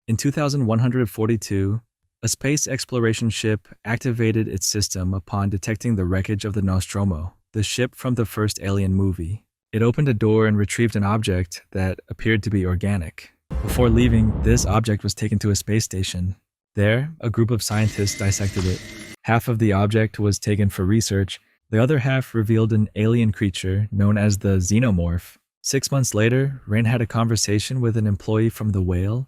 In 2142, a space exploration ship activated its system upon detecting the wreckage of the Nostromo, the ship from the first Alien movie. It opened a door and retrieved an object that appeared to be organic. Before leaving, this object was taken to a space station. There, a group of scientists dissected it. Half of the object was taken for research. The other half revealed an alien creature known as the Xenomorph. 6 months later, Rain had a conversation with an employee from the Whale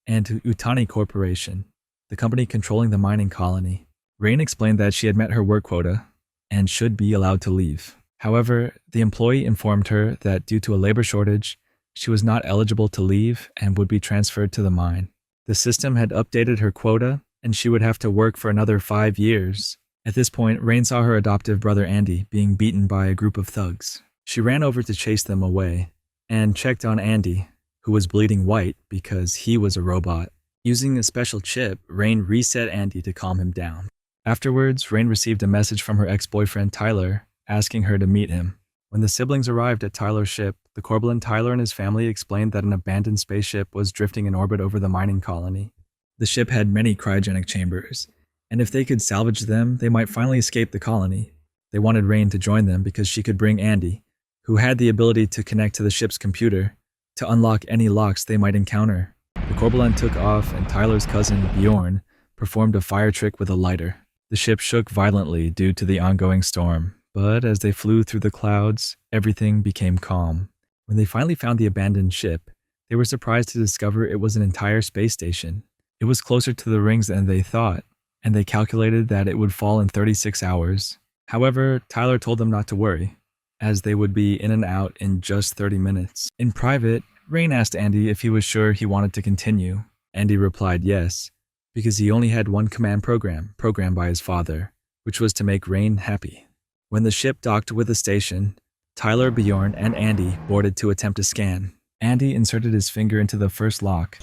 and Utani Corporation, the company controlling the mining colony. Rain explained that she had met her work quota and should be allowed to leave. However, the employee informed her that due to a labor shortage, she was not eligible to leave and would be transferred to the mine. The system had updated her quota, and she would have to work for another 5 years. At this point, Rain saw her adoptive brother Andy being beaten by a group of thugs. She ran over to chase them away and checked on Andy, who was bleeding white because he was a robot. Using a special chip, Rain reset Andy to calm him down. Afterwards, Rain received a message from her ex-boyfriend Tyler asking her to meet him. When the siblings arrived at Tyler's ship, the Corbelan Tyler and his family explained that an abandoned spaceship was drifting in orbit over the mining colony. The ship had many cryogenic chambers, and if they could salvage them, they might finally escape the colony. They wanted Rain to join them because she could bring Andy, who had the ability to connect to the ship's computer, to unlock any locks they might encounter. The Corbelan took off, and Tyler's cousin, Bjorn, performed a fire trick with a lighter. The ship shook violently due to the ongoing storm, but as they flew through the clouds, everything became calm. When they finally found the abandoned ship, they were surprised to discover it was an entire space station. It was closer to the rings than they thought, and they calculated that it would fall in 36 hours. However, Tyler told them not to worry, as they would be in and out in just 30 minutes. In private, Rain asked Andy if he was sure he wanted to continue. Andy replied yes, because he only had one command program, programmed by his father, which was to make Rain happy. When the ship docked with the station, Tyler, Bjorn, and Andy boarded to attempt a scan. Andy inserted his finger into the first lock,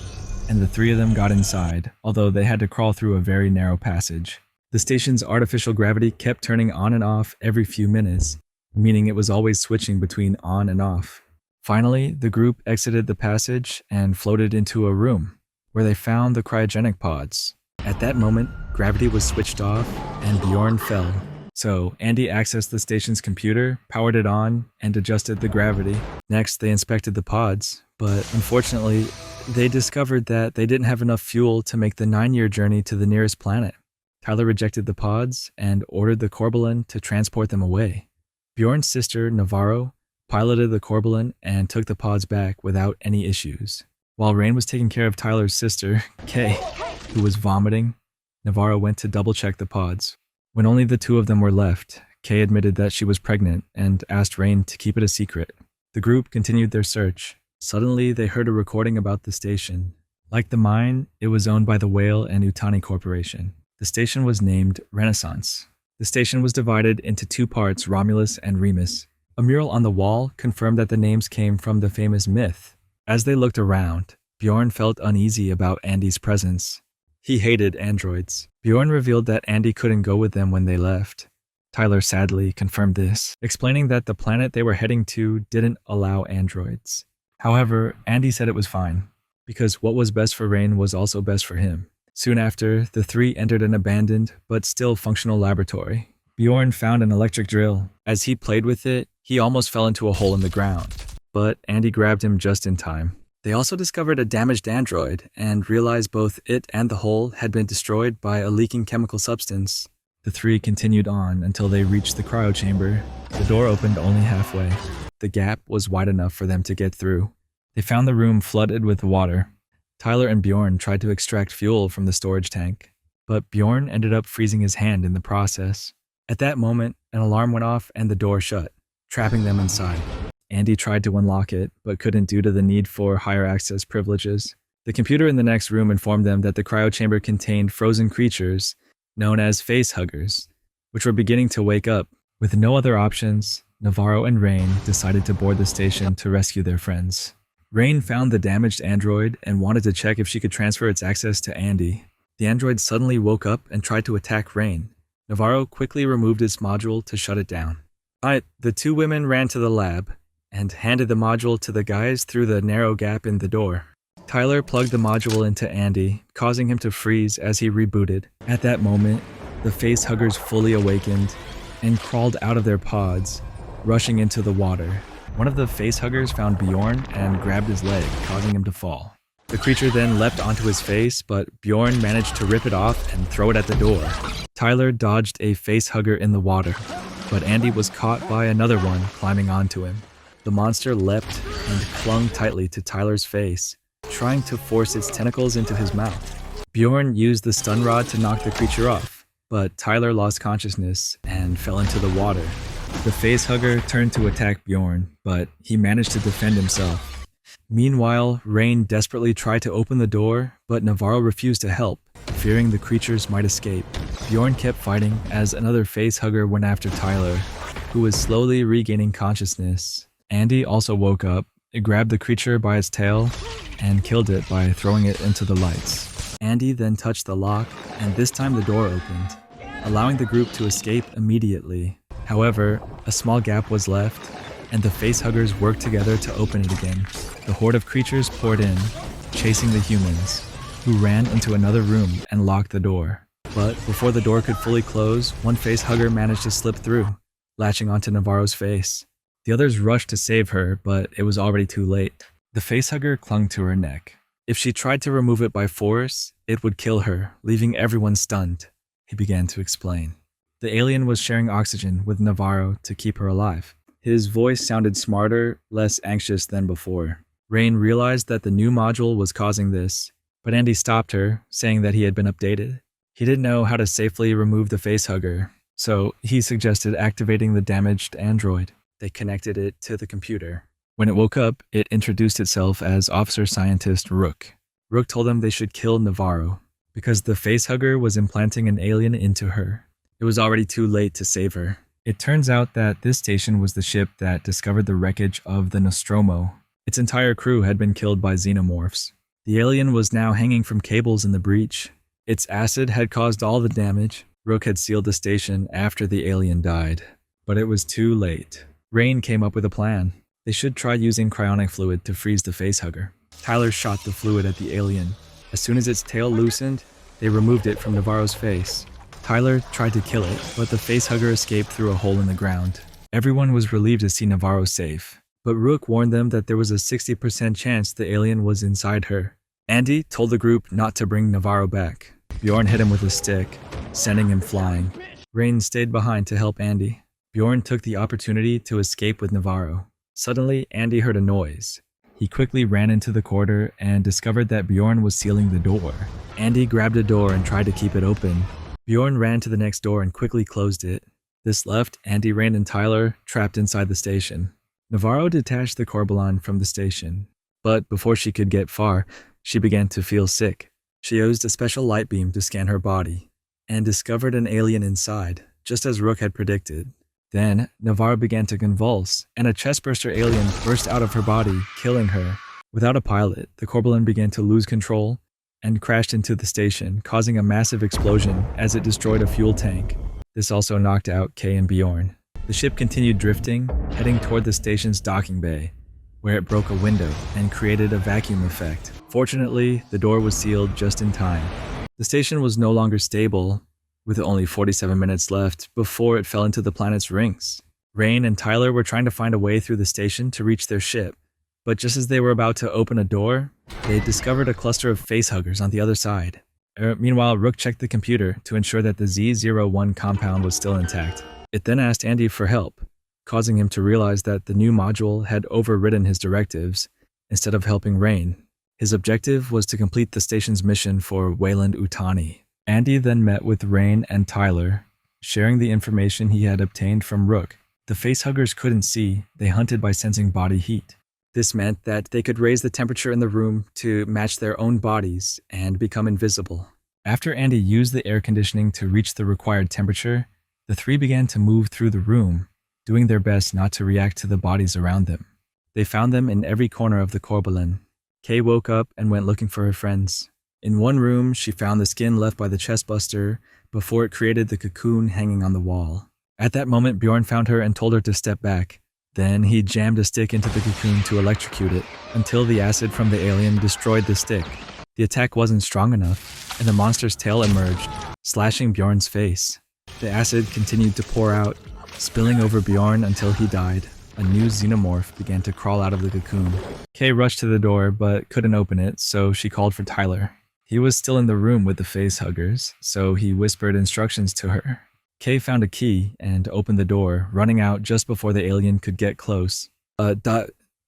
and the three of them got inside, although they had to crawl through a very narrow passage. The station's artificial gravity kept turning on and off every few minutes, meaning it was always switching between on and off. Finally, the group exited the passage and floated into a room, where they found the cryogenic pods. At that moment, gravity was switched off, and Bjorn fell. So, Andy accessed the station's computer, powered it on, and adjusted the gravity. Next, they inspected the pods, but unfortunately, they discovered that they didn't have enough fuel to make the 9-year journey to the nearest planet. Tyler rejected the pods and ordered the Corbelan to transport them away. Bjorn's sister, Navarro, piloted the Corbelan and took the pods back without any issues. While Rain was taking care of Tyler's sister, Kay, who was vomiting, Navarro went to double-check the pods. When only the two of them were left, Kay admitted that she was pregnant and asked Rain to keep it a secret. The group continued their search. Suddenly, they heard a recording about the station. Like the mine, it was owned by the Whale and Utani Corporation. The station was named Renaissance. The station was divided into 2 parts, Romulus and Remus. A mural on the wall confirmed that the names came from the famous myth. As they looked around, Bjorn felt uneasy about Andy's presence. He hated androids. Bjorn revealed that Andy couldn't go with them when they left. Tyler sadly confirmed this, explaining that the planet they were heading to didn't allow androids. However, Andy said it was fine, because what was best for Rain was also best for him. Soon after, the three entered an abandoned, but still functional laboratory. Bjorn found an electric drill. As he played with it, he almost fell into a hole in the ground, but Andy grabbed him just in time. They also discovered a damaged android and realized both it and the hole had been destroyed by a leaking chemical substance. The three continued on until they reached the cryo chamber. The door opened only halfway. The gap was wide enough for them to get through. They found the room flooded with water. Tyler and Bjorn tried to extract fuel from the storage tank, but Bjorn ended up freezing his hand in the process. At that moment, an alarm went off and the door shut, trapping them inside. Andy tried to unlock it, but couldn't due to the need for higher access privileges. The computer in the next room informed them that the cryo chamber contained frozen creatures known as face huggers, which were beginning to wake up. With no other options, Navarro and Rain decided to board the station to rescue their friends. Rain found the damaged android and wanted to check if she could transfer its access to Andy. The android suddenly woke up and tried to attack Rain. Navarro quickly removed its module to shut it down. The two women ran to the lab and handed the module to the guys through the narrow gap in the door. Tyler plugged the module into Andy, causing him to freeze as he rebooted. At that moment, the facehuggers fully awakened and crawled out of their pods, rushing into the water. One of the facehuggers found Bjorn and grabbed his leg, causing him to fall. The creature then leapt onto his face, but Bjorn managed to rip it off and throw it at the door. Tyler dodged a facehugger in the water, but Andy was caught by another one climbing onto him. The monster leapt and clung tightly to Tyler's face, trying to force its tentacles into his mouth. Bjorn used the stun rod to knock the creature off, but Tyler lost consciousness and fell into the water. The facehugger turned to attack Bjorn, but he managed to defend himself. Meanwhile, Rain desperately tried to open the door, but Navarro refused to help, fearing the creatures might escape. Bjorn kept fighting as another facehugger went after Tyler, who was slowly regaining consciousness. Andy also woke up, grabbed the creature by its tail, and killed it by throwing it into the lights. Andy then touched the lock, and this time the door opened, allowing the group to escape immediately. However, a small gap was left, and the facehuggers worked together to open it again. The horde of creatures poured in, chasing the humans, who ran into another room and locked the door. But before the door could fully close, one facehugger managed to slip through, latching onto Navarro's face. The others rushed to save her, but it was already too late. The facehugger clung to her neck. If she tried to remove it by force, it would kill her, leaving everyone stunned, he began to explain. The alien was sharing oxygen with Navarro to keep her alive. His voice sounded smarter, less anxious than before. Rain realized that the new module was causing this, but Andy stopped her, saying that he had been updated. He didn't know how to safely remove the facehugger, so he suggested activating the damaged android. They connected it to the computer. When it woke up, it introduced itself as Officer Scientist Rook. Rook told them they should kill Navarro, because the facehugger was implanting an alien into her. It was already too late to save her. It turns out that this station was the ship that discovered the wreckage of the Nostromo. Its entire crew had been killed by xenomorphs. The alien was now hanging from cables in the breach. Its acid had caused all the damage. Rook had sealed the station after the alien died. But it was too late. Rain came up with a plan. They should try using cryonic fluid to freeze the facehugger. Tyler shot the fluid at the alien. As soon as its tail loosened, they removed it from Navarro's face. Tyler tried to kill it, but the facehugger escaped through a hole in the ground. Everyone was relieved to see Navarro safe, but Rook warned them that there was a 60% chance the alien was inside her. Andy told the group not to bring Navarro back. Bjorn hit him with a stick, sending him flying. Rain stayed behind to help Andy. Bjorn took the opportunity to escape with Navarro. Suddenly, Andy heard a noise. He quickly ran into the corridor and discovered that Bjorn was sealing the door. Andy grabbed a door and tried to keep it open. Bjorn ran to the next door and quickly closed it. This left Andy, Rain, and Tyler trapped inside the station. Navarro detached the Corbalon from the station, but before she could get far, she began to feel sick. She used a special light beam to scan her body, and discovered an alien inside, just as Rook had predicted. Then, Navarro began to convulse, and a chestburster alien burst out of her body, killing her. Without a pilot, the Corbalon began to lose control and crashed into the station, causing a massive explosion as it destroyed a fuel tank. This also knocked out Kay and Bjorn. The ship continued drifting, heading toward the station's docking bay, where it broke a window and created a vacuum effect. Fortunately, the door was sealed just in time. The station was no longer stable, with only 47 minutes left before it fell into the planet's rings. Rain and Tyler were trying to find a way through the station to reach their ship, but just as they were about to open a door, they discovered a cluster of facehuggers on the other side. Meanwhile, Rook checked the computer to ensure that the Z01 compound was still intact. It then asked Andy for help, causing him to realize that the new module had overridden his directives instead of helping Rain. His objective was to complete the station's mission for Wayland Utani. Andy then met with Rain and Tyler, sharing the information he had obtained from Rook. The facehuggers couldn't see, they hunted by sensing body heat. This meant that they could raise the temperature in the room to match their own bodies and become invisible. After Andy used the air conditioning to reach the required temperature, the three began to move through the room, doing their best not to react to the bodies around them. They found them in every corner of the Corbalon. Kay woke up and went looking for her friends. In one room, she found the skin left by the chestbuster before it created the cocoon hanging on the wall. At that moment, Bjorn found her and told her to step back, Then he jammed a stick into the cocoon to electrocute it until the acid from the alien destroyed the stick. The attack wasn't strong enough, and the monster's tail emerged, slashing Bjorn's face. The acid continued to pour out, spilling over Bjorn until he died. A new xenomorph began to crawl out of the cocoon. Kay rushed to the door but couldn't open it, so she called for Tyler. He was still in the room with the facehuggers, so he whispered instructions to her. Kay found a key and opened the door, running out just before the alien could get close.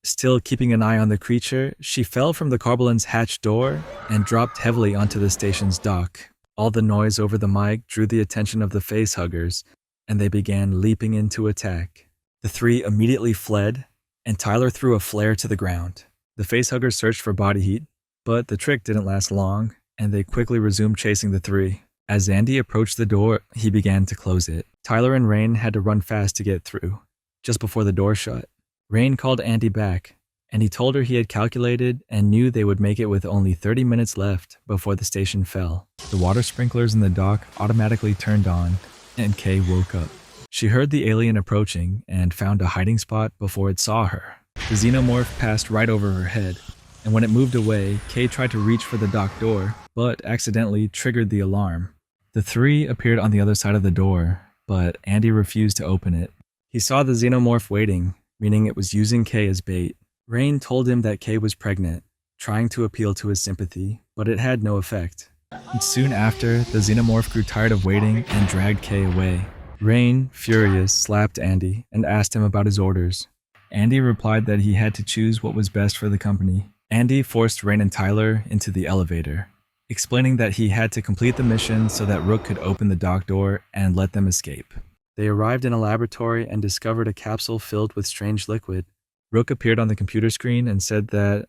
Still keeping an eye on the creature, she fell from the Carbolin's hatch door and dropped heavily onto the station's dock. All the noise over the mic drew the attention of the facehuggers, and they began leaping into attack. The three immediately fled, and Tyler threw a flare to the ground. The facehuggers searched for body heat, but the trick didn't last long, and they quickly resumed chasing the three. As Andy approached the door, he began to close it. Tyler and Rain had to run fast to get through, just before the door shut. Rain called Andy back, and he told her he had calculated and knew they would make it with only 30 minutes left before the station fell. The water sprinklers in the dock automatically turned on, and Kay woke up. She heard the alien approaching and found a hiding spot before it saw her. The xenomorph passed right over her head, and when it moved away, Kay tried to reach for the dock door, but accidentally triggered the alarm. The three appeared on the other side of the door, but Andy refused to open it. He saw the xenomorph waiting, meaning it was using Kay as bait. Rain told him that Kay was pregnant, trying to appeal to his sympathy, but it had no effect. And soon after, the xenomorph grew tired of waiting and dragged Kay away. Rain, furious, slapped Andy and asked him about his orders. Andy replied that he had to choose what was best for the company. Andy forced Rain and Tyler into the elevator, explaining that he had to complete the mission so that Rook could open the dock door and let them escape. They arrived in a laboratory and discovered a capsule filled with strange liquid. Rook appeared on the computer screen and said that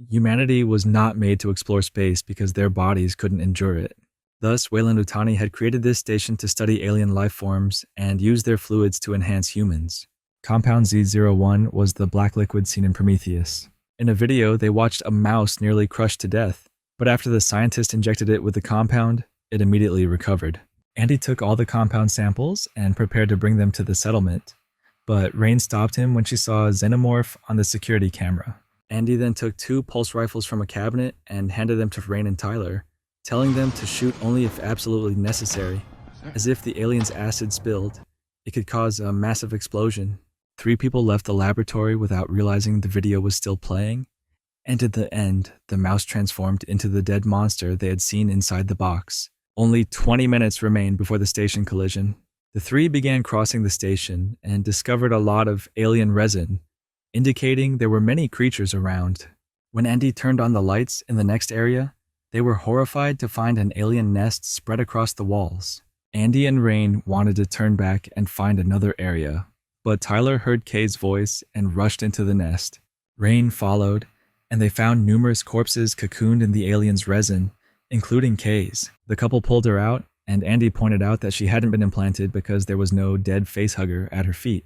humanity was not made to explore space because their bodies couldn't endure it. Thus, Weyland-Yutani had created this station to study alien life forms and use their fluids to enhance humans. Compound Z01 was the black liquid seen in Prometheus. In a video, they watched a mouse nearly crushed to death, but after the scientist injected it with the compound, it immediately recovered. Andy took all the compound samples and prepared to bring them to the settlement, but Rain stopped him when she saw a xenomorph on the security camera. Andy then took 2 pulse rifles from a cabinet and handed them to Rain and Tyler, telling them to shoot only if absolutely necessary, as if the alien's acid spilled, it could cause a massive explosion. 3 people left the laboratory without realizing the video was still playing, and at the end, the mouse transformed into the dead monster they had seen inside the box. Only 20 minutes remained before the station collision. The 3 began crossing the station and discovered a lot of alien resin, indicating there were many creatures around. When Andy turned on the lights in the next area, they were horrified to find an alien nest spread across the walls. Andy and Rain wanted to turn back and find another area, but Tyler heard Kay's voice and rushed into the nest. Rain followed, and they found numerous corpses cocooned in the alien's resin, including Kay's. The couple pulled her out, and Andy pointed out that she hadn't been implanted because there was no dead facehugger at her feet.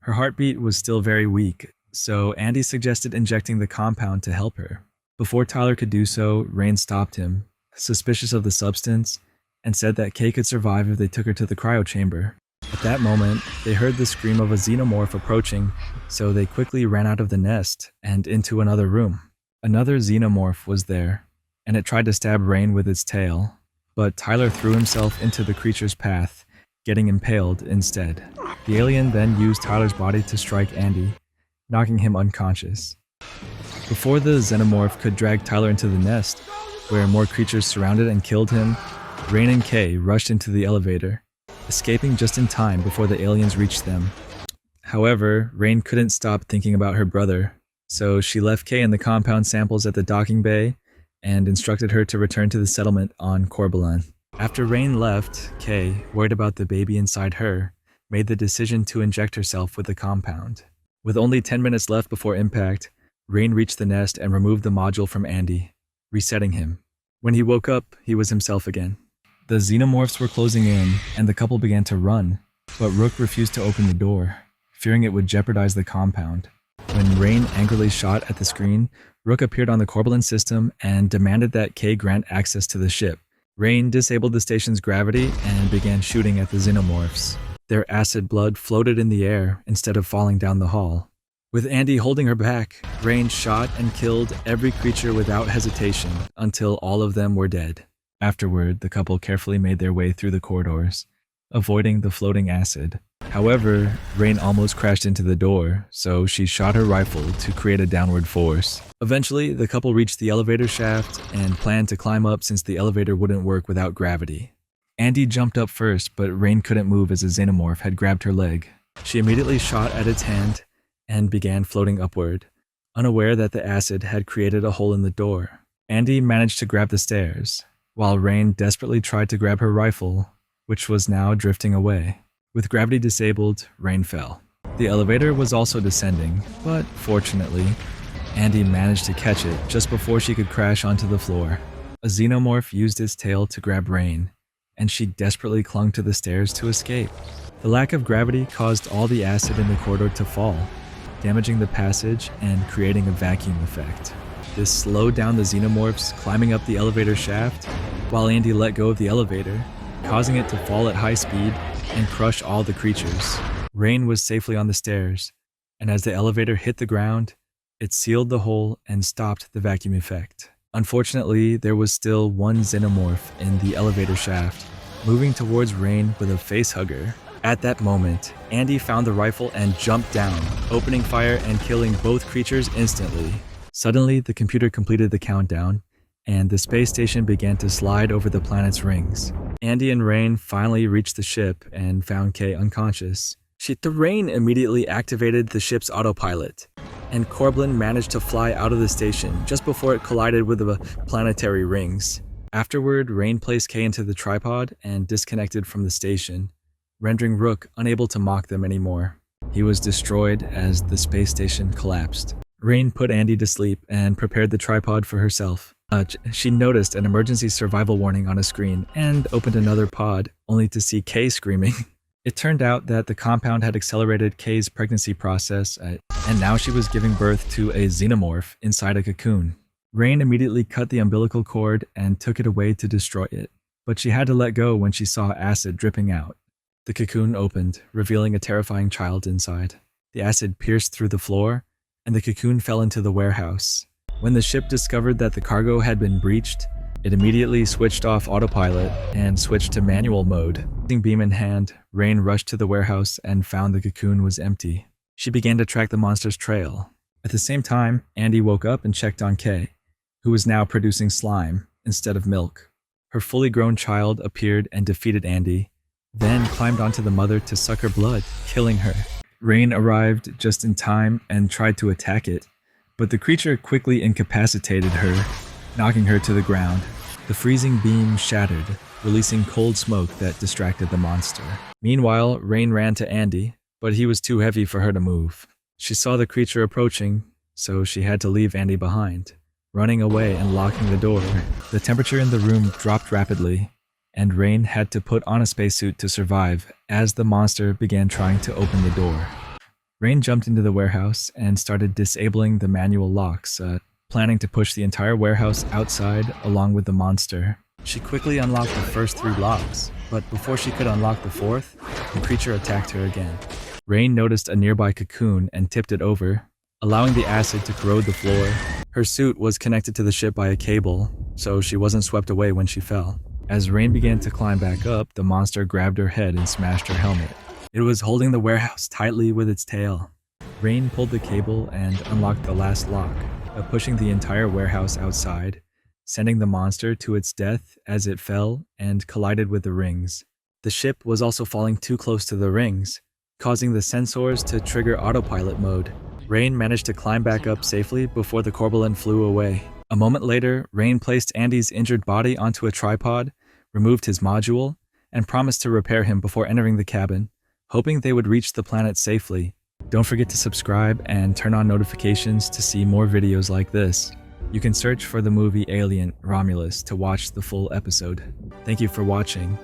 Her heartbeat was still very weak, so Andy suggested injecting the compound to help her. Before Tyler could do so, Rain stopped him, suspicious of the substance, and said that Kay could survive if they took her to the cryo chamber. At that moment, they heard the scream of a xenomorph approaching, so they quickly ran out of the nest and into another room. Another xenomorph was there, and it tried to stab Rain with its tail, but Tyler threw himself into the creature's path, getting impaled instead. The alien then used Tyler's body to strike Andy, knocking him unconscious. Before the xenomorph could drag Tyler into the nest, where more creatures surrounded and killed him, Rain and Kay rushed into the elevator, escaping just in time before the aliens reached them. However, Rain couldn't stop thinking about her brother, so she left Kay and the compound samples at the docking bay and instructed her to return to the settlement on Corbelan. After Rain left, Kay, worried about the baby inside her, made the decision to inject herself with the compound. With only 10 minutes left before impact, Rain reached the nest and removed the module from Andy, resetting him. When he woke up, he was himself again. The xenomorphs were closing in, and the couple began to run, but Rook refused to open the door, fearing it would jeopardize the compound. When Rain angrily shot at the screen, Rook appeared on the Corbelan system and demanded that Kay grant access to the ship. Rain disabled the station's gravity and began shooting at the xenomorphs. Their acid blood floated in the air instead of falling down the hall. With Andy holding her back, Rain shot and killed every creature without hesitation until all of them were dead. Afterward, the couple carefully made their way through the corridors, avoiding the floating acid. However, Rain almost crashed into the door, so she shot her rifle to create a downward force. Eventually, the couple reached the elevator shaft and planned to climb up since the elevator wouldn't work without gravity. Andy jumped up first, but Rain couldn't move as a xenomorph had grabbed her leg. She immediately shot at its hand and began floating upward, unaware that the acid had created a hole in the door. Andy managed to grab the stairs, while Rain desperately tried to grab her rifle, which was now drifting away. With gravity disabled, Rain fell. The elevator was also descending, but fortunately, Andy managed to catch it just before she could crash onto the floor. A xenomorph used its tail to grab Rain, and she desperately clung to the stairs to escape. The lack of gravity caused all the acid in the corridor to fall, damaging the passage and creating a vacuum effect. This slowed down the xenomorphs climbing up the elevator shaft, while Andy let go of the elevator, causing it to fall at high speed and crush all the creatures. Rain was safely on the stairs, and as the elevator hit the ground, it sealed the hole and stopped the vacuum effect. Unfortunately, there was still one xenomorph in the elevator shaft, moving towards Rain with a facehugger. At that moment, Andy found the rifle and jumped down, opening fire and killing both creatures instantly. Suddenly, the computer completed the countdown, and the space station began to slide over the planet's rings. Andy and Rain finally reached the ship and found Kay unconscious. The Rain immediately activated the ship's autopilot, and Corbin managed to fly out of the station just before it collided with the planetary rings. Afterward, Rain placed Kay into the tripod and disconnected from the station, rendering Rook unable to mock them anymore. He was destroyed as the space station collapsed. Rain put Andy to sleep and prepared the tripod for herself. She noticed an emergency survival warning on a screen and opened another pod, only to see Kay screaming. It turned out that the compound had accelerated Kay's pregnancy process, and now she was giving birth to a xenomorph inside a cocoon. Rain immediately cut the umbilical cord and took it away to destroy it, but she had to let go when she saw acid dripping out. The cocoon opened, revealing a terrifying child inside. The acid pierced through the floor, and the cocoon fell into the warehouse. When the ship discovered that the cargo had been breached, it immediately switched off autopilot and switched to manual mode. Using beam in hand, Rain rushed to the warehouse and found the cocoon was empty. She began to track the monster's trail. At the same time, Andy woke up and checked on Kay, who was now producing slime instead of milk. Her fully grown child appeared and defeated Andy, then climbed onto the mother to suck her blood, killing her. Rain arrived just in time and tried to attack it, but the creature quickly incapacitated her, knocking her to the ground. The freezing beam shattered, releasing cold smoke that distracted the monster. Meanwhile, Rain ran to Andy, but he was too heavy for her to move. She saw the creature approaching, so she had to leave Andy behind, running away and locking the door. The temperature in the room dropped rapidly, and Rain had to put on a spacesuit to survive as the monster began trying to open the door. Rain jumped into the warehouse and started disabling the manual locks, planning to push the entire warehouse outside along with the monster. She quickly unlocked the first 3 locks, but before she could unlock the 4th, the creature attacked her again. Rain noticed a nearby cocoon and tipped it over, allowing the acid to corrode the floor. Her suit was connected to the ship by a cable, so she wasn't swept away when she fell. As Rain began to climb back up, the monster grabbed her head and smashed her helmet. It was holding the warehouse tightly with its tail. Rain pulled the cable and unlocked the last lock, pushing the entire warehouse outside, sending the monster to its death as it fell and collided with the rings. The ship was also falling too close to the rings, causing the sensors to trigger autopilot mode. Rain managed to climb back up safely before the Corbelan flew away. A moment later, Rain placed Andy's injured body onto a tripod, removed his module, and promised to repair him before entering the cabin, hoping they would reach the planet safely. Don't forget to subscribe and turn on notifications to see more videos like this. You can search for the movie Alien Romulus to watch the full episode. Thank you for watching.